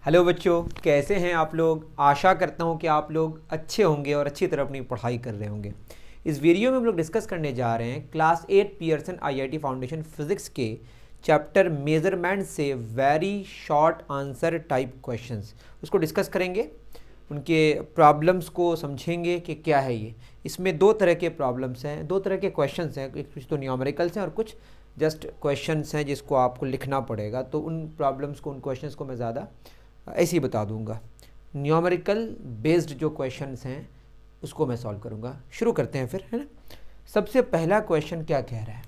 Hello बच्चों, कैसे हैं आप लोग। आशा करता हूं कि आप लोग अच्छे होंगे और अच्छी तरह अपनी पढ़ाई कर रहे होंगे। इस वीडियो में हम लोग डिस्कस करने जा रहे हैं class 8 Pearson IIT foundation physics के चैप्टर मेजरमेंट से very short answer type questions. उसको डिस्कस करेंगे, उनके प्रॉब्लम्स को समझेंगे कि क्या है ये। इसमें दो तरह के प्रॉब्लम्स हैं, दो तरह के क्वेश्चंस हैं, कुछ तो न्यूमेरिकल्स हैं और कुछ जस्ट क्वेश्चंस हैं जिसको आपको लिखना पड़ेगा। तो उन प्रॉब्लम्स को, उन क्वेश्चंस को मैं ज़्यादा ऐसे ही बता दूंगा। न्यूमेरिकल बेस्ड जो क्वेश्चंस हैं उसको मैं सॉल्व करूंगा। शुरू करते हैं फिर, है ना। सबसे पहला क्वेश्चन क्या कह रहा है?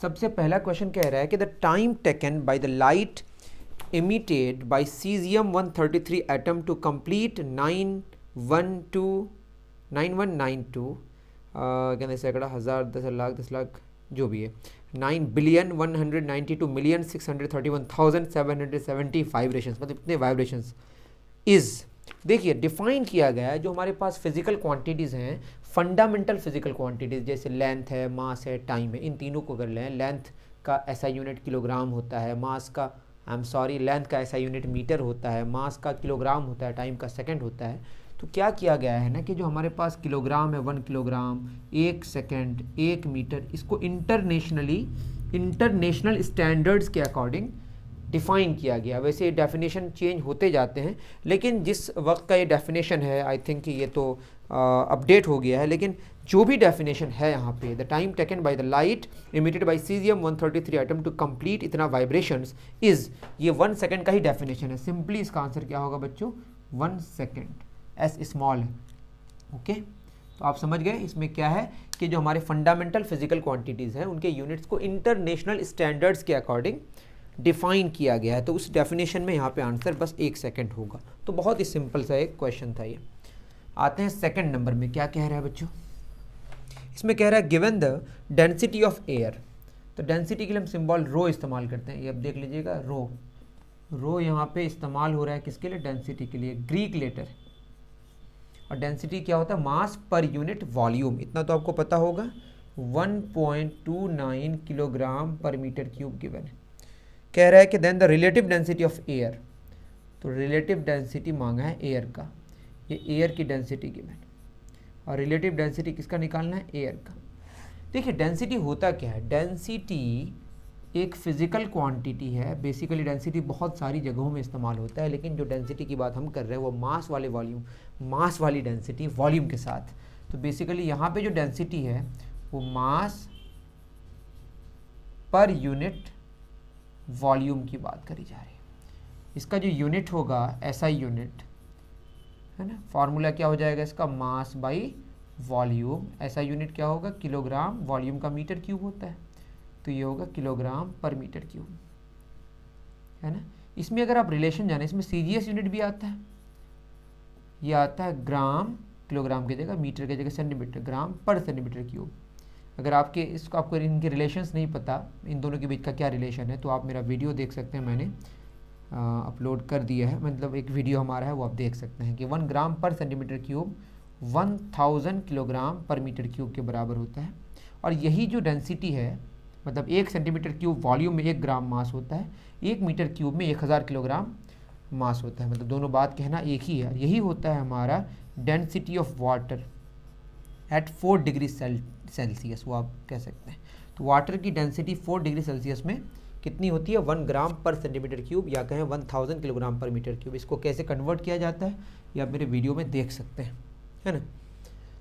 सबसे पहला क्वेश्चन कह रहा है कि the time taken by the light emitted by cesium 133 atom to complete 9192 कहते सैकड़ा, हज़ार, 10 लाख, 10 लाख, जो भी है, 9,192,631,770 वाइब्रेशंस, मतलब इतने वाइब्रेशंस इज। देखिए डिफाइन किया गया है जो हमारे पास फिजिकल क्वांटिटीज़ हैं, फंडामेंटल फिजिकल क्वांटिटीज़, जैसे लेंथ है, मास है, टाइम है। इन तीनों को कर लें। लेंथ का ऐसा यूनिट किलोग्राम होता है, मास का लेंथ का ऐसा यूनिट मीटर होता है, मास का किलोग्राम होता है, टाइम का सेकंड होता है। तो क्या किया गया है ना कि जो हमारे पास किलोग्राम है, 1 किलोग्राम, 1 सेकंड, 1 मीटर, इसको इंटरनेशनल स्टैंडर्ड्स के अकॉर्डिंग डिफ़ाइन किया गया। वैसे डेफिनेशन चेंज होते जाते हैं, लेकिन जिस वक्त का ये डेफिनेशन है, आई थिंक ये तो अपडेट हो गया है, लेकिन जो भी डेफिनेशन है यहाँ पे, the time taken by the light emitted by caesium 133 atom to complete इतना वाइब्रेशंस इज, ये 1 सेकंड का ही डेफिनेशन है। सिंपली इसका आंसर क्या होगा बच्चों? 1 सेकंड। एस स्मॉल है, ओके। तो आप समझ गए इसमें क्या है कि जो हमारे फंडामेंटल फिजिकल क्वांटिटीज़ हैं उनके यूनिट्स को इंटरनेशनल स्टैंडर्ड्स के अकॉर्डिंग डिफाइन किया गया है। तो उस डेफिनेशन में यहाँ पे आंसर बस 1 सेकंड होगा। तो बहुत ही सिंपल सा एक क्वेश्चन था ये। आते हैं सेकंड नंबर में। क्या कह रहा है बच्चों? इसमें कह रहा है given the density of air. तो डेंसिटी के लिए हम सिंबल रो इस्तेमाल करते हैं। ये अब देख लीजिएगा, रो यहाँ पे इस्तेमाल हो रहा है किसके लिए? डेंसिटी के लिए, ग्रीक लेटर। और डेंसिटी क्या होता है? Mass per unit volume. इतना तो आपको पता होगा, 1.29 किलोग्राम पर मीटर क्यूब गिवन है। कह रहा है कि then the relative density of air. तो रिलेटिव डेंसिटी मांगा है एयर का, ये एयर की डेंसिटी गिवन, और रिलेटिव डेंसिटी किसका निकालना है? एयर का। देखिए डेंसिटी होता क्या है? डेंसिटी एक फिजिकल क्वांटिटी है। बेसिकली डेंसिटी बहुत सारी जगहों में इस्तेमाल होता है, लेकिन जो डेंसिटी की बात हम कर रहे हैं वो मास वाले वॉल्यूम, मास वाली डेंसिटी वॉल्यूम के साथ। तो बेसिकली यहाँ पे जो डेंसिटी है वो मास पर यूनिट वॉल्यूम की बात करी जा रही है। इसका जो यूनिट होगा ऐसा यूनिट है ना, फॉर्मूला क्या हो जाएगा इसका? Mass by volume. ऐसा यूनिट क्या होगा? किलोग्राम। वॉल्यूम का मीटर क्यूब होता है, तो ये होगा किलोग्राम पर मीटर क्यूब, है ना। इसमें अगर आप रिलेशन जाने, इसमें सीजीएस यूनिट भी आता है। ये आता है ग्राम, किलोग्राम की जगह, मीटर की जगह सेंटीमीटर, ग्राम पर सेंटीमीटर क्यूब। अगर आपको इनके रिलेशंस नहीं पता, इन दोनों के बीच का क्या रिलेशन है, तो आप मेरा वीडियो देख सकते हैं, मैंने अपलोड कर दिया है, मतलब एक वीडियो हमारा है, वो आप देख सकते हैं कि 1 ग्राम पर सेंटीमीटर क्यूब 1000 किलोग्राम पर मीटर क्यूब के बराबर होता है। और यही जो डेंसिटी है, मतलब 1 सेंटीमीटर क्यूब वॉल्यूम में 1 ग्राम मास होता है, 1 मीटर क्यूब में 1000 किलोग्राम मास होता है, मतलब दोनों बात कहना एक ही है। यही होता है हमारा density of water at 4 degree Celsius, वो आप कह सकते हैं। तो वाटर की डेंसिटी 4 डिग्री सेल्सियस में कितनी होती है? 1 ग्राम पर सेंटीमीटर क्यूब, या कहें 1000 किलोग्राम पर मीटर क्यूब। इसको कैसे कन्वर्ट किया जाता है ये आप मेरे वीडियो में देख सकते हैं, है ना।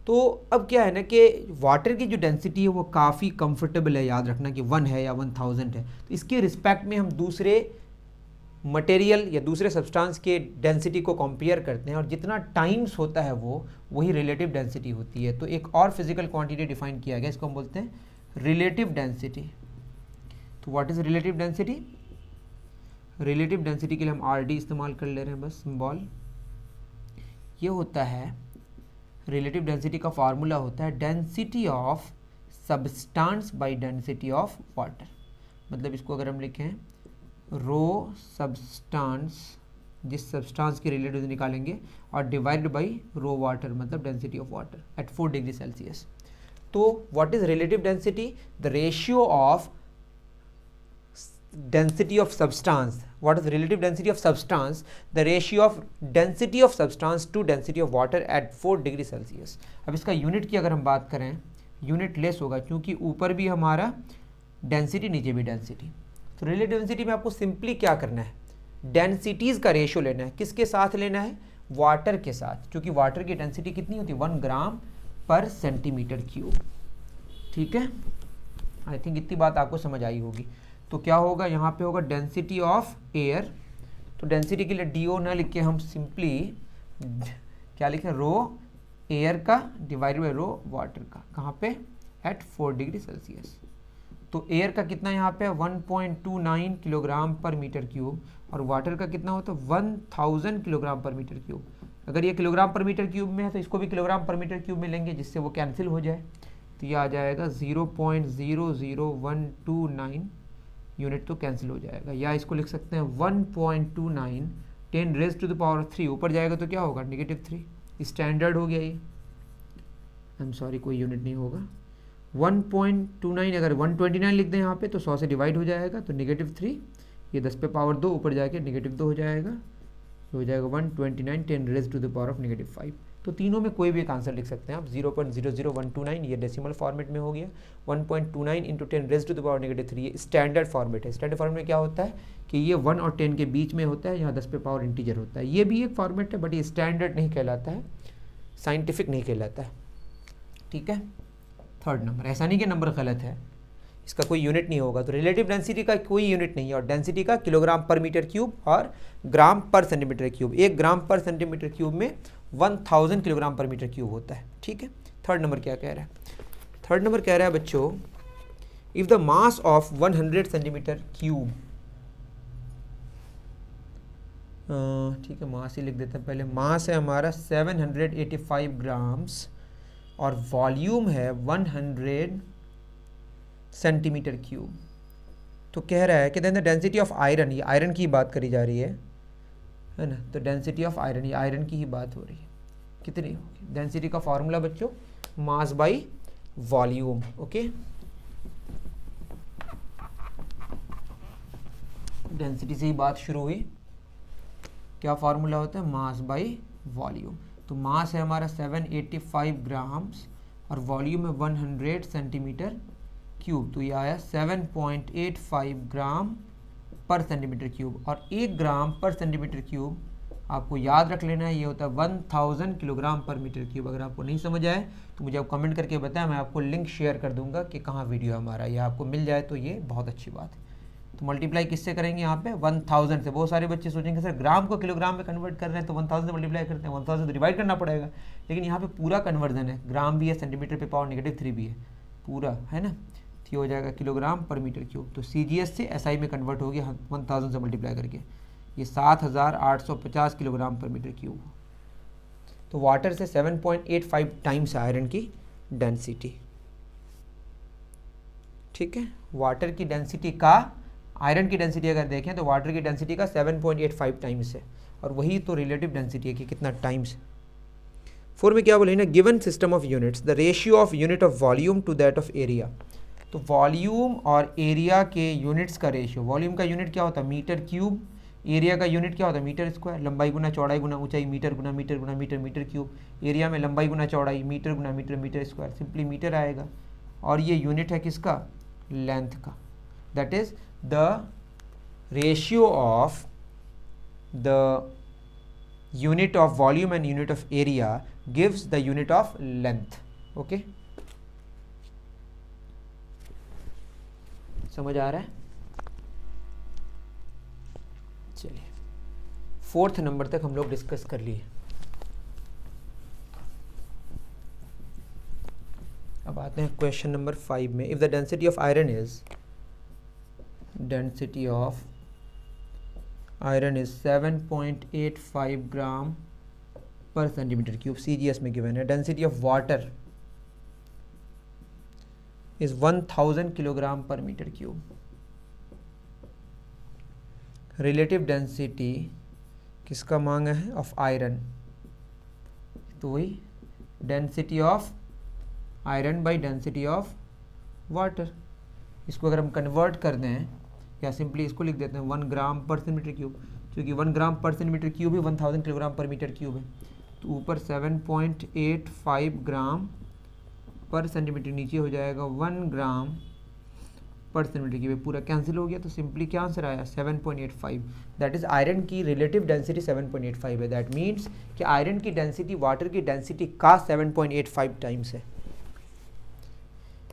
तो अब क्या है ना कि वाटर की जो डेंसिटी है वो काफ़ी कंफर्टेबल है, याद रखना कि 1 है या 1000 है। तो इसके रिस्पेक्ट में हम दूसरे मटेरियल या दूसरे सब्सटेंस के डेंसिटी को कंपेयर करते हैं, और जितना टाइम्स होता है वो वही रिलेटिव डेंसिटी होती है। तो एक और फिजिकल क्वांटिटी डिफाइन किया गया, इसको हम बोलते हैं रिलेटिव डेंसिटी। तो what is relative density? Relative density के लिए हम आर डी इस्तेमाल कर ले रहे हैं, बस सिंबल। ये होता है रिलेटिव डेंसिटी का फार्मूला होता है density of substance by density of water. मतलब इसको अगर हम लिखें, रो सब्सटेंस, जिस सब्सटेंस की रिलेटिव निकालेंगे, और डिवाइडेड बाई रो वाटर, मतलब density of water at 4 degree Celsius. तो what is relative density? The ratio of density of substance, what is relative density of substance, the ratio of density of substance to density of water at 4 degree Celsius. अब इसका unit की अगर हम बात करें, unit less होगा क्योंकि ऊपर भी हमारा डेंसिटी नीचे भी डेंसिटी। तो रिलेटिव डेंसिटी में आपको सिंपली क्या करना है, डेंसिटीज़ का रेशियो लेना है। किसके साथ लेना है, वाटर के साथ, क्योंकि वाटर की डेंसिटी कितनी होती है 1 ग्राम पर सेंटीमीटर क्यूब। ठीक है, आई थिंक इतनी बात आपको समझ आई होगी। तो क्या होगा, यहाँ पे होगा डेंसिटी ऑफ एयर। तो डेंसिटी के लिए डी ओ ना लिख के हम सिंपली क्या लिखें, रो एयर का डिवाइड बाई रो वाटर का। कहाँ पे, एट 4 डिग्री सेल्सियस। तो एयर का कितना यहाँ पे 1.29 किलोग्राम पर मीटर क्यूब, और वाटर का कितना होता है 1000 किलोग्राम पर मीटर क्यूब। अगर ये किलोग्राम पर मीटर क्यूब में है तो इसको भी किलोग्राम पर मीटर क्यूब में लेंगे, जिससे वो कैंसिल हो जाए। तो ये आ जाएगा 0.00129 यूनिट, तो कैंसिल हो जाएगा। या इसको लिख सकते हैं 1.29 10 रेज टू द पावर 3, ऊपर जाएगा तो क्या होगा -3। स्टैंडर्ड हो गया ये, आई एम सॉरी कोई यूनिट नहीं होगा। 1.29 अगर 129 लिख दें यहाँ पे तो 100 से डिवाइड हो जाएगा, तो -3, ये 10 पे पावर 2 ऊपर जाके -2 हो जाएगा, तो हो जाएगा 129 10 raise to the power of -5। तो तीनों में कोई भी एक आंसर लिख सकते हैं आप। 0.00129 ये डेसिमल फॉर्मेट में हो गया, 1.29 into 10 raise to the power -3 ये स्टैंडर्ड फॉर्मेट है। स्टैंडर्ड फॉर्मेट में क्या होता है कि ये 1 और 10 के बीच में होता है, यहाँ 10 पे पावर इंटीजर होता है। ये भी एक फॉर्मेट है, बट ये स्टैंडर्ड नहीं कहलाता है, साइंटिफिक नहीं कहलाता है। ठीक है, थर्ड नंबर, ऐसा नहीं कि नंबर गलत है, इसका कोई यूनिट नहीं होगा। तो रिलेटिव डेंसिटी का कोई यूनिट नहीं है, और डेंसिटी का किलोग्राम पर मीटर क्यूब और ग्राम पर सेंटीमीटर क्यूब। 1 ग्राम पर सेंटीमीटर क्यूब में 1000 किलोग्राम पर मीटर क्यूब होता है। ठीक है, थर्ड नंबर क्या कह रहा है, थर्ड नंबर कह रहा है बच्चों, if the mass of 100 centimetre cube, ठीक है मास ही लिख देते हैं पहले। मास है हमारा 785 ग्राम्स और वॉल्यूम है 100 सेंटीमीटर क्यूब। तो कह रहा है कि then the density of iron, ये आयरन की बात करी जा रही है ना, तो डेंसिटी ऑफ आयरन, ये आयरन की ही बात हो रही है, कितनी होगी। डेंसिटी का फॉर्मूला बच्चों mass by volume. Okay, density से ही बात शुरू हुई, क्या फार्मूला होता है, मास बाई वॉल्यूम। तो मास है हमारा 785 ग्राम्स और वॉल्यूम है 100 सेंटीमीटर क्यूब। तो ये आया 7.85 ग्राम पर सेंटीमीटर क्यूब, और 1 ग्राम पर सेंटीमीटर क्यूब आपको याद रख लेना है, ये होता है 1000 किलोग्राम पर मीटर क्यूब। अगर आपको नहीं समझ आए तो मुझे आप कमेंट करके बताएं, मैं आपको लिंक शेयर कर दूंगा कि कहाँ वीडियो हमारा, ये आपको मिल जाए तो ये बहुत अच्छी बात है। तो मल्टीप्लाई किससे करेंगे यहाँ पे 1000 से। बहुत सारे बच्चे सोचेंगे सर ग्राम को किलोग्राम में कन्वर्ट कर रहे हैं तो 1000 से मल्टीप्लाई करते हैं, 1000 से डिवाइड करना पड़ेगा, लेकिन यहाँ पे पूरा कन्वर्जन है, ग्राम भी है, सेंटीमीटर पे पावर -3 भी है, पूरा है ना। तो हो जाएगा किलोग्राम पर मीटर क्यूब। तो CGS से SI में कन्वर्ट हो गया 1000 से मल्टीप्लाई करके, ये 7850 किलोग्राम पर मीटर क्यूब। तो वाटर से 7.85 टाइम्स आयरन की डेंसिटी। ठीक है, वाटर की डेंसिटी का आयरन की डेंसिटी अगर देखें तो वाटर की डेंसिटी का 7.85 टाइम्स है, और वही तो रिलेटिव डेंसिटी है कि कितना टाइम्स। 4 में क्या बोले ना, given system of units the ratio of unit of volume to that of area. तो वॉल्यूम और एरिया के यूनिट्स का रेशियो, वॉल्यूम का यूनिट क्या होता है मीटर क्यूब, एरिया का यूनिट क्या होता है मीटर स्क्वायर, लंबाई गुना चौड़ाई गुना ऊंचाई, मीटर गुना मीटर गुना मीटर मीटर क्यूब। एरिया में लंबाई गुना चौड़ाई, मीटर गुना metre metre square, simply metre आएगा। और ये यूनिट है किसका, लेंथ का, that is the ratio of the unit of volume and unit of area gives the unit of length. Okay, समझ आ रहा है। चलिए 4th नंबर तक हम लोग डिस्कस कर लिए। अब आते हैं क्वेश्चन नंबर 5 में। If the density of iron is, density of iron is 7.85 ग्राम पर सेंटीमीटर क्यूब, CGS में गिवन है। Density of water is 1000 kilogram पर मीटर क्यूब। रिलेटिव डेंसिटी किसका मांगा है, ऑफ आयरन, तो वही density of iron by density of water. इसको अगर हम कन्वर्ट कर दें क्या सिंपली इसको लिख देते हैं 1 ग्राम पर सेंटीमीटर क्यूब, क्योंकि 1 ग्राम पर सेंटीमीटर क्यूब ही 1000 किलोग्राम पर मीटर क्यूब है। तो ऊपर 7.85 ग्राम पर सेंटीमीटर, नीचे हो जाएगा 1 ग्राम पर सेंटीमीटर क्यूब, पूरा कैंसिल हो गया। तो सिंपली क्या आंसर आया 7.85। दैट इज आयरन की रिलेटिव डेंसिटी 7.85 है। दैट मीन्स कि आयरन की डेंसिटी वाटर की डेंसिटी का 7.85 टाइम्स है।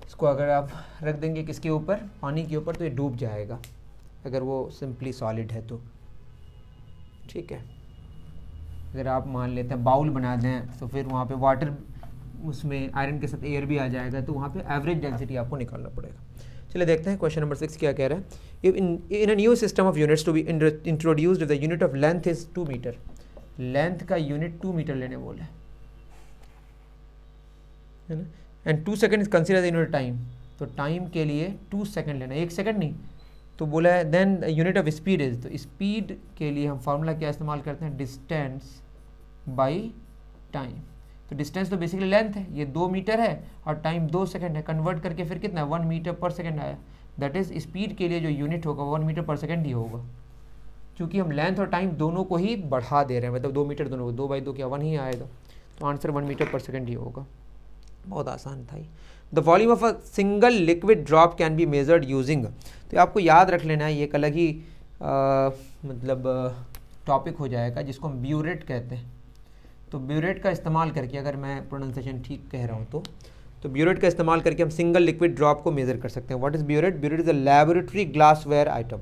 इसको अगर आप रख देंगे किसके ऊपर, पानी के ऊपर, तो ये डूब जाएगा अगर वो सिंपली सॉलिड है तो, ठीक है। अगर आप मान लेते हैं बाउल बना दें तो फिर वहाँ पे वाटर, उसमें आयरन के साथ एयर भी आ जाएगा, तो वहाँ पे एवरेज डेंसिटी आपको निकालना पड़ेगा। चलिए देखते हैं क्वेश्चन नंबर 6 क्या कह रहा है। In a new system of units to be introduced the unit of length is 2 metre. Length का यूनिट 2 मीटर लेने बोला है ना। And 2 second is consider the unit time, तो टाइम के लिए 2 सेकंड लेना, 1 सेकंड नहीं। तो बोला है then unit of speed is, तो स्पीड के लिए हम फार्मूला क्या इस्तेमाल करते हैं, डिस्टेंस बाई टाइम। तो डिस्टेंस तो बेसिकली लेंथ है, ये 2 मीटर है और टाइम 2 सेकंड है, कन्वर्ट करके फिर कितना 1 मीटर पर सेकंड आया। दैट इज स्पीड के लिए जो यूनिट होगा 1 मीटर पर सेकंड ही होगा, क्योंकि हम लेंथ और टाइम दोनों को ही बढ़ा दे रहे हैं, मतलब 2 मीटर दोनों को, 2/2 क्या 1 ही आएगा, तो आंसर 1 मीटर पर सेकंड ही होगा। बहुत आसान था। The volume of a single liquid drop can be measured using, तो आपको याद रख लेना है, ये एक अलग ही मतलब टॉपिक हो जाएगा जिसको हम ब्यूरेट कहते हैं। तो ब्यूरेट का इस्तेमाल करके, अगर मैं प्रोनाउंसिएशन ठीक कह रहा हूँ तो ब्यूरेट का इस्तेमाल करके हम सिंगल लिक्विड ड्रॉप को मेज़र कर सकते हैं। What is burette? Burette is a laboratory glassware item.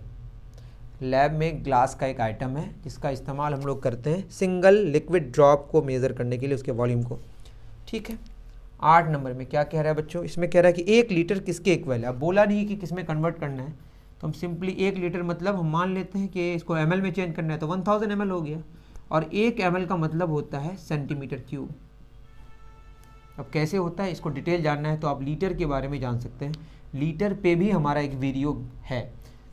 Lab में ग्लास का एक आइटम है जिसका इस्तेमाल हम लोग करते हैं सिंगल लिक्विड ड्रॉप को मेज़र करने के लिए, उसके वॉल्यूम को, ठीक है। 8 नंबर में क्या कह रहा है बच्चों, इसमें कह रहा है कि 1 लीटर किसके इक्वल है। अब बोला नहीं कि किस में कन्वर्ट करना है, तो हम सिंपली 1 लीटर मतलब हम मान लेते हैं कि इसको ml में चेंज करना है, तो 1000 ml हो गया, और 1 ml का मतलब होता है सेंटीमीटर क्यूब। अब कैसे होता है इसको डिटेल जानना है तो आप लीटर के बारे में जान सकते हैं, लीटर पे भी हमारा एक वीडियो है।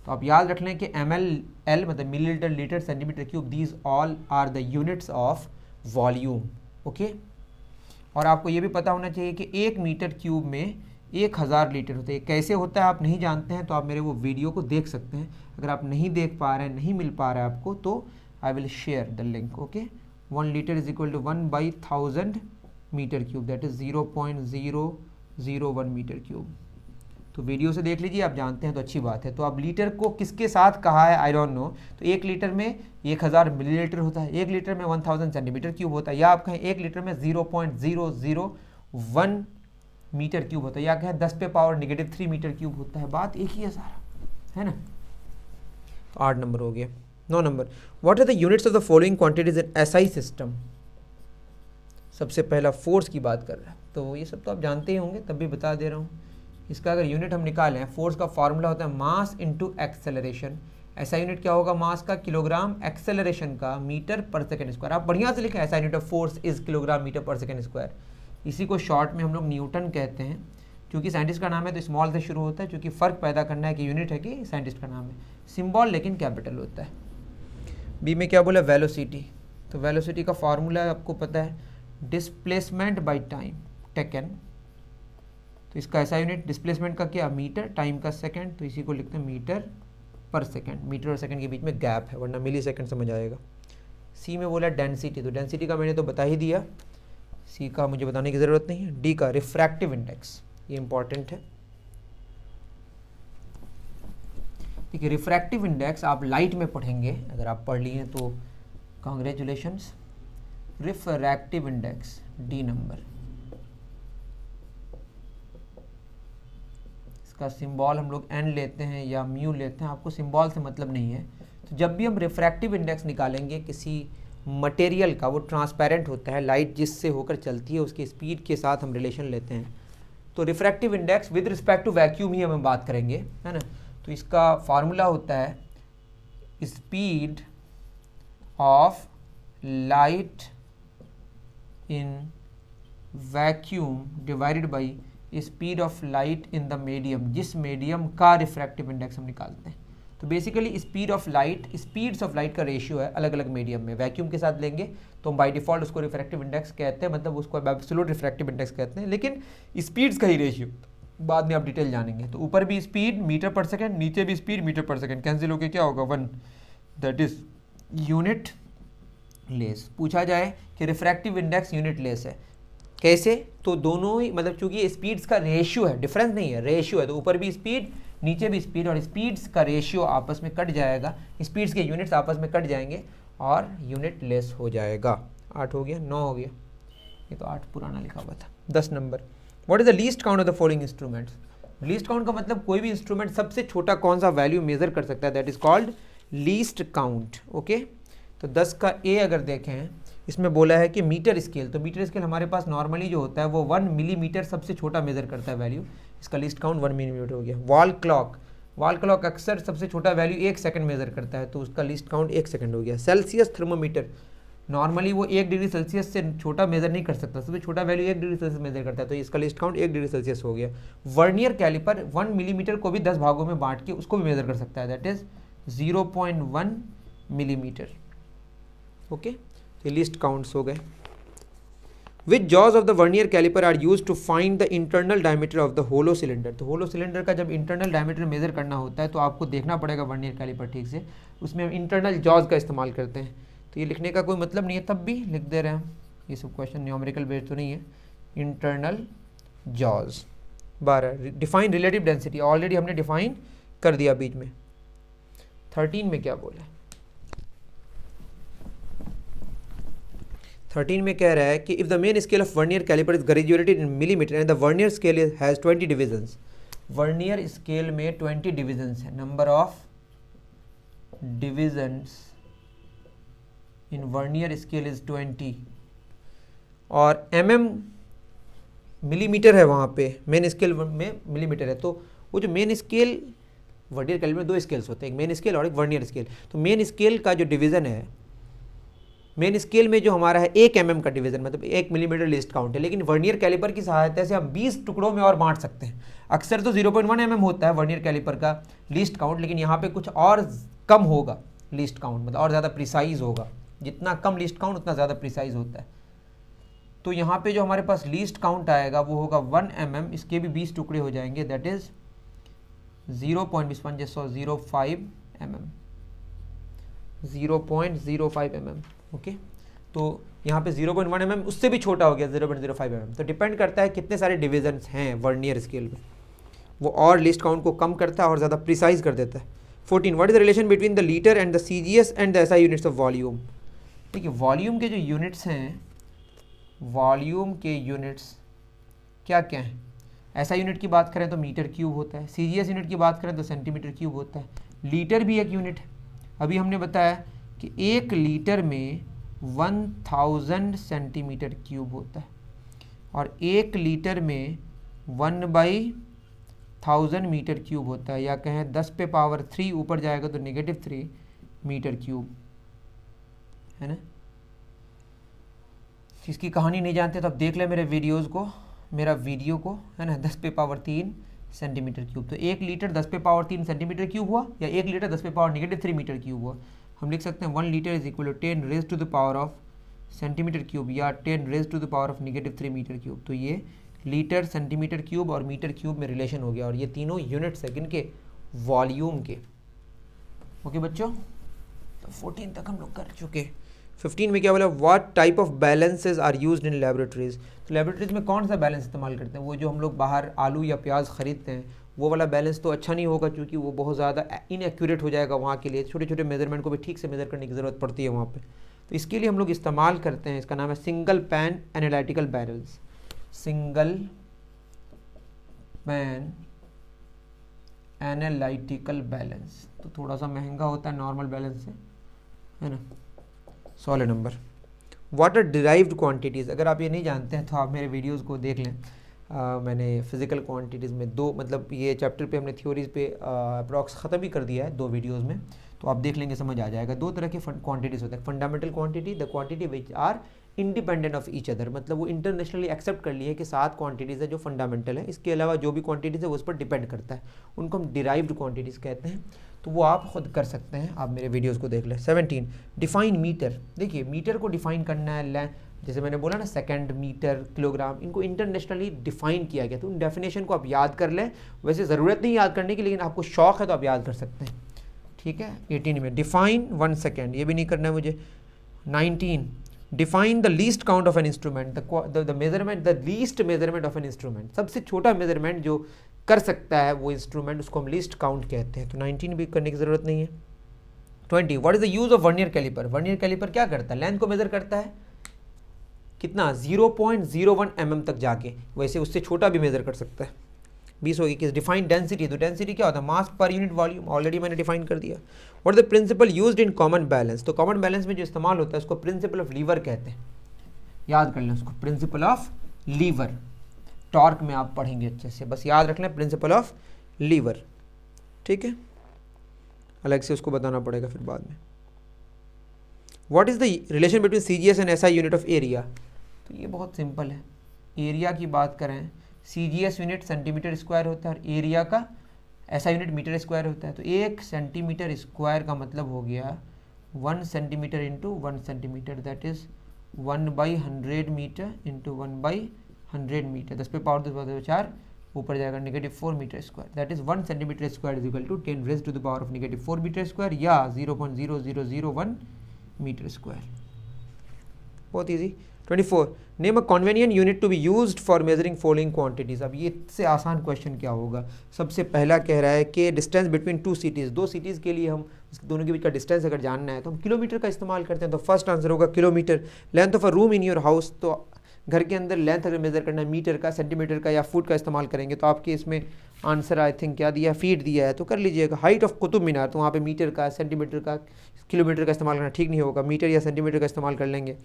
तो आप याद रख लें कि ml मतलब millilitre, litre, centimetre cube, these all are the units of volume, okay. और आपको ये भी पता होना चाहिए कि 1 मीटर क्यूब में 1000 लीटर होते हैं। कैसे होता है आप नहीं जानते हैं तो आप मेरे वो वीडियो को देख सकते हैं। अगर आप नहीं देख पा रहे हैं, नहीं मिल पा रहा है आपको, तो I will share the link, okay. 1 litre is equal to 1/1000 metre cube, that is 0.001 metre cube. तो वीडियो से देख लीजिए, आप जानते हैं तो अच्छी बात है। तो अब लीटर को किसके साथ कहा है आई डोंट नो, तो 1 लीटर में 1000 मिलीलीटर होता है, 1 लीटर में 1000 सेंटीमीटर क्यूब होता है, या आप कहें 1 लीटर में 0.001 मीटर क्यूब होता है, या कहें 10⁻³ मीटर क्यूब होता है। बात एक ही है सारा, है ना। तो 8 नंबर हो गया। 9 number, what are the units of the following quantities in SI system. सबसे पहला फोर्स की बात कर रहा है, तो ये सब तो आप जानते ही होंगे, तब भी बता दे रहा हूँ। इसका अगर यूनिट हम निकालें, फोर्स का फॉर्मूला होता है मास इनटू एक्सेलरेशन। ऐसा यूनिट क्या होगा मास का, किलोग्राम, एक्सेलरेशन का मीटर पर सेकंड स्क्वायर। आप बढ़िया से लिखें, ऐसा unit of force is kilogram metre per second square. इसी को शॉर्ट में हम लोग न्यूटन कहते हैं। क्योंकि साइंटिस्ट का नाम है तो स्मॉल से शुरू होता है, क्योंकि फ़र्क पैदा करना है कि यूनिट है कि साइंटिस्ट का नाम है। सिंबल लेकिन कैपिटल होता है। बी में क्या बोला, वेलोसिटी। तो वेलोसिटी का फार्मूला आपको पता है, डिस्प्लेसमेंट बाई टाइम टेकन। तो इसका ऐसा यूनिट डिस्प्लेसमेंट का क्या, मीटर, टाइम का सेकंड, तो इसी को लिखते हैं मीटर पर सेकंड। मीटर और सेकंड के बीच में गैप है, वरना मिली सेकंड समझ आएगा। सी में बोला डेंसिटी, तो डेंसिटी का मैंने तो बता ही दिया, सी का मुझे बताने की ज़रूरत नहीं है। डी का रिफ्रैक्टिव इंडेक्स, ये इंपॉर्टेंट है। ठीक है, रिफ्रैक्टिव इंडेक्स आप लाइट में पढ़ेंगे, अगर आप पढ़ लिए तो congratulations. Refractive index D number, इसका सिंबल हम लोग एन लेते हैं या म्यू लेते हैं, आपको सिंबल से मतलब नहीं है। तो जब भी हम रिफ्रैक्टिव इंडेक्स निकालेंगे किसी मटेरियल का, वो ट्रांसपेरेंट होता है, लाइट जिससे होकर चलती है उसके स्पीड के साथ हम रिलेशन लेते हैं। तो refractive index with respect to vacuum ही हम बात करेंगे, है ना। तो इसका फार्मूला होता है speed of light in vacuum divided by speed of light in the medium, जिस मीडियम का रिफ्रैक्टिव इंडेक्स हम निकालते हैं। तो basically speed of light, speeds of light का रेशियो है अलग अलग मीडियम में। वैक्यूम के साथ लेंगे तो हम बाय डिफॉल्ट उसको रिफ्रैक्टिव इंडेक्स कहते हैं, मतलब उसको एब्सोल्यूट रिफ्रैक्टिव इंडेक्स कहते हैं, लेकिन स्पीड्स का ही रेशियो बाद में आप डिटेल जानेंगे। तो ऊपर भी स्पीड मीटर पर सेकेंड, नीचे भी स्पीड मीटर पर सेकेंड, कैंसिल होके क्या होगा 1, दैट इज यूनिट लेस। पूछा जाए कि रिफ्रैक्टिव इंडेक्स यूनिट लेस है, कैसे? तो दोनों ही मतलब चूंकि स्पीड्स का रेशियो है, डिफरेंस नहीं है, रेशियो है, तो ऊपर भी स्पीड नीचे भी स्पीड, और स्पीड्स का रेशियो आपस में कट जाएगा, स्पीड्स के यूनिट्स आपस में कट जाएंगे और यूनिट लेस हो जाएगा। 8 हो गया, 9 हो गया, ये तो 8 पुराना लिखा हुआ था। 10 number, what is the least count of the following instruments? Least count का मतलब कोई भी इंस्ट्रूमेंट सबसे छोटा कौन सा वैल्यू मेजर कर सकता है, that is called least count. Okay, तो 10 का ए अगर देखें, इसमें बोला है कि मीटर स्केल, तो मीटर स्केल हमारे पास नॉर्मली जो होता है वो 1 मिलीमीटर सबसे छोटा मेजर करता है वैल्यू, इसका लीस्ट काउंट 1 मिलीमीटर हो गया। वॉल क्लॉक, वॉल क्लॉक अक्सर सबसे छोटा वैल्यू 1 सेकंड मेजर करता है, तो उसका लीस्ट काउंट 1 सेकंड हो गया। सेल्सियस थर्मोमीटर, नॉर्मली वो 1 डिग्री सेल्सियस से छोटा मेजर नहीं कर सकता, सबसे छोटा वैल्यू 1 डिग्री सेल्सियस मेजर करता है, तो इसका लिस्ट काउंट 1 डिग्री सेल्सियस हो गया। वर्नियर कैलिपर 1 मिलीमीटर को भी 10 भागों में बांट के उसको भी मेजर कर सकता है, दैट इज 0.1 मिलीमीटर। ओके, तो लिस्ट काउंट्स हो गए। Which jaws of the vernier caliper are use to find the internal diameter of the hollow cylinder? तो होलो सिलेंडर का जब इंटरनल डायमीटर मेजर करना होता है तो आपको देखना पड़ेगा वर्नियर कैलिपर ठीक से, उसमें हम इंटरनल जॉज का इस्तेमाल करते हैं। तो ये लिखने का कोई मतलब नहीं है, तब भी लिख दे रहे हैं हम, ये सब क्वेश्चन न्यूमेरिकल बेस्ड तो नहीं है। Internal jaws. 12, define relative density, already हमने डिफाइन कर दिया बीच में। 13 में क्या बोला है? 13 में कह रहा है कि if the main scale of vernier calliper is graduated in millimetre and the vernier scale has 20 divisions, vernier scale में 20 डिविजन्स है, number of divisions in vernier scale is 20, और mm मिलीमीटर है वहाँ पे, मेन स्केल में millimetre है, तो वो जो मेन स्केल, वर्नियर कैलिपर में 2 स्केल्स होते हैं, एक मेन स्केल और एक वर्नियर स्केल, तो मेन स्केल का जो डिवीज़न है, मेन स्केल में जो हमारा है 1 mm का डिवीज़न, मतलब 1 मिलीमीटर लिस्ट काउंट है, लेकिन वर्नियर कैलिपर की सहायता से हम 20 टुकड़ों में और बांट सकते हैं। अक्सर तो 0.1 mm होता है वर्नियर कैलिपर का लिस्ट काउंट, लेकिन यहाँ पे कुछ और कम होगा लिस्ट काउंट, मतलब और ज़्यादा प्रिसाइज होगा, जितना कम लिस्ट काउंट उतना ज़्यादा प्रिसाइज होता है। तो यहाँ पे जो हमारे पास लीस्ट काउंट आएगा वो होगा 1 mm, इसके भी 20 टुकड़े हो जाएंगे, that is 0.05 mm, 0.05 mm। Okay, तो यहाँ पे 0.1 mm उससे भी छोटा हो गया 0.05 mm। तो डिपेंड करता है कितने सारे डिविजन्स हैं वर्नियर स्केल में, वो और लिस्ट काउंट को कम करता है और ज़्यादा प्रिसाइज कर देता है। 14, what is the relation between the litre and the CGS and the SI units of volume? देखिए, वॉल्यूम के जो यूनिट्स हैं, वॉल्यूम के यूनिट्स क्या क्या हैं? SI यूनिट की बात करें तो मीटर क्यूब होता है, CGS यूनिट की बात करें तो सेंटीमीटर क्यूब होता है, लीटर भी एक यूनिट है। अभी हमने बताया कि 1 लीटर में 1000 सेंटीमीटर क्यूब होता है, और 1 लीटर में 1/1000 मीटर क्यूब होता है, या कहें 10 पे पावर 3 ऊपर जाएगा तो -3 मीटर क्यूब, है ना। इसकी कहानी नहीं जानते तो आप देख लें मेरे वीडियोज़ को, मेरा वीडियो को, है ना। 10 पे पावर 3 सेंटीमीटर क्यूब, तो 1 लीटर 10 पे पावर 3 सेंटीमीटर क्यूब हुआ, या 1 लीटर 10 पे पावर -3 मीटर क्यूब हुआ। हम लिख सकते हैं 1 litre is equal to 10 raise to the power of centimetre cube, या 10 raise to the power of -3 metre cube. तो ये लीटर, सेंटीमीटर क्यूब और मीटर क्यूब में रिलेशन हो गया, और ये तीनों यूनिट्स है किनके? वॉल्यूम के। ओके बच्चों, तो 14 तक हम लोग कर चुके। 15 में क्या बोला? What type of balances are used in laboratories? तो लैबोरेटरीज में कौन सा बैलेंस इस्तेमाल करते हैं? वो जो हम लोग बाहर आलू या प्याज खरीदते हैं वो वाला बैलेंस तो अच्छा नहीं होगा, क्योंकि वो बहुत ज़्यादा इनएक्यूरेट हो जाएगा वहाँ के लिए, छोटे छोटे मेजरमेंट को भी ठीक से मेजर करने की ज़रूरत पड़ती है वहाँ पे। तो इसके लिए हम लोग इस्तेमाल करते हैं, इसका नाम है single pan analytical barrels. Single pan analytical balance तो थोड़ा सा महंगा होता है नॉर्मल बैलेंस से, है ना। 16 number, what are derived quantities? अगर आप ये नहीं जानते हैं तो आप मेरे वीडियोस को देख लें। मैंने फिजिकल क्वांटिटीज़ में 2, मतलब ये चैप्टर पे हमने थ्योरीज पे अप्रॉक्स ख़त्म ही कर दिया है 2 वीडियोस में, तो आप देख लेंगे समझ आ जाएगा। 2 तरह के क्वांटिटीज़ होते हैं, fundamental quantity, the quantity which are independent of each other, मतलब वो इंटरनेशनली एक्सेप्ट कर लिए कि 7 क्वांटिटीज़ है जो फंडामेंटल है, इसके अलावा जो भी क्वांटिटीज़ है वो उस पर डिपेंड करता है, उनको हम डिराइव्ड क्वांटिटीज़ कहते हैं। तो वो आप खुद कर सकते हैं, आप मेरे वीडियोस को देख लें। 17, डिफाइन मीटर। देखिए मीटर को डिफाइन करना है, जैसे मैंने बोला ना सेकंड, मीटर, किलोग्राम, इनको इंटरनेशनली डिफाइन किया गया, तो उन डेफिनेशन को आप याद कर लें। वैसे ज़रूरत नहीं याद करने की, लेकिन आपको शौक है तो आप याद कर सकते हैं, ठीक है। 18 में डिफाइन 1 सेकेंड, ये भी नहीं करना है मुझे। 19 define the least count of an instrument, the measurement, the least measurement of an instrument, सबसे छोटा मेजरमेंट जो कर सकता है वो इंस्ट्रूमेंट, उसको हम लीस्ट काउंट कहते हैं। तो 19 भी करने की ज़रूरत नहीं है। 20 what is the use of vernier calliper, vernier calliper क्या करता है, लेंथ को मेजर करता है कितना, 0.01 mm तक जाके, वैसे उससे छोटा भी मेजर कर सकता है। 20 होगी कि डिफाइन डेंसिटी, तो डेंसिटी क्या होता है, mass per unit volume, already मैंने डिफाइन कर दिया। What is the principle used in common balance, तो कॉमन बैलेंस में जो इस्तेमाल होता है उसको प्रिंसिपल ऑफ लीवर कहते हैं, याद कर लें उसको, प्रिंसिपल ऑफ लीवर। टॉर्क में आप पढ़ेंगे अच्छे से, बस याद रख लें प्रिंसिपल ऑफ लीवर, ठीक है। अलग से उसको बताना पड़ेगा फिर बाद में। What is the relation between CGS and SI unit of area, तो ये बहुत सिंपल है। एरिया की बात करें, CGS यूनिट सेंटीमीटर स्क्वायर होता है और एरिया का SI यूनिट मीटर स्क्वायर होता है। तो 1 सेंटीमीटर स्क्वायर का मतलब हो गया 1 centimetre into 1 centimetre, that is 1/100 metre into 1/100 metre, 10 पे पावर 10 ऊपर जाएगा -4 metre square, that is 1 centimetre square is equal to 10 raise to the power of -4 metre square या 0.0001 मीटर स्क्वायर। बहुत easy. 24 name a convenient unit to be used for measuring following quantities. अब ये इससे आसान question क्या होगा, सबसे पहला कह रहा है कि डिस्टेंस बिटवीन 2 सिटीज़, 2 सिटीज़ के लिए हम दोनों के बीच का डिस्टेंस अगर जानना है तो हम किलोमीटर का इस्तेमाल करते हैं, तो फर्स्ट आंसर होगा kilometre. Length of a room in your house, तो घर के अंदर लेंथ अगर मेजर करना है मीटर का, सेंटीमीटर का या फुट का इस्तेमाल करेंगे, तो आपके इसमें आंसर आई थिंक क्या दिया है, फीट दिया है, तो कर लीजिएगा। हाइट ऑफ कुतुब मीनार, तो वहाँ पे मीटर का, सेंटीमीटर का, किलोमीटर का इस्तेमाल करना ठीक नहीं होगा, मीटर या सेंटीमीटर का इस्तेमाल कर लेंगे,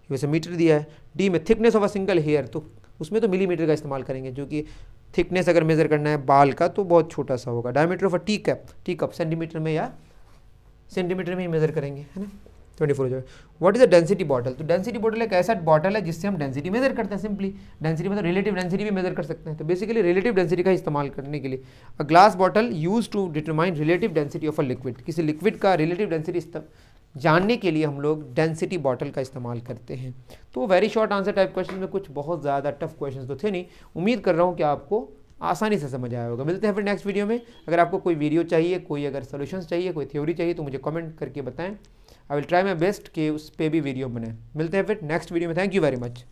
वैसे मीटर दिया है। डी में thickness of a single hair, तो उसमें तो मिलीमीटर का इस्तेमाल करेंगे, जो कि थिकनेस अगर मेजर करना है बाल का तो बहुत छोटा सा होगा। Diameter of a tea cup centimetre में या सेंटीमीटर में ही मेजर करेंगे, है ना। 24 हो जाएगा। What is the density bottle, तो डेंसिटी बॉटल एक ऐसा बॉटल है जिससे हम डेंसिटी मेजर करते हैं। सिंपली डेंसिटी मतलब रिलेटिव डेंसिटी भी मेजर कर सकते हैं, तो बेसिकली रिलेटिव डेंसिटी का इस्तेमाल करने के लिए a glass bottle use to determine relative density of a liquid, किसी लिक्विड का रिलेटिव डेंसिटी जानने के लिए हम लोग डेंसिटी बॉटल का इस्तेमाल करते हैं। तो very short answer type question में कुछ बहुत ज़्यादा टफ क्वेश्चन तो थे नहीं, उम्मीद कर रहा हूँ कि आपको आसानी से समझ आया होगा। मिलते हैं फिर नेक्स्ट वीडियो में। अगर आपको कोई वीडियो चाहिए, कोई अगर सोल्यूशंस चाहिए, कोई थ्योरी चाहिए, तो मुझे कमेंट करके बताएं। I will try my best कि उस पर भी वीडियो बनाएं। मिलते हैं फिर नेक्स्ट वीडियो में। Thank you very much.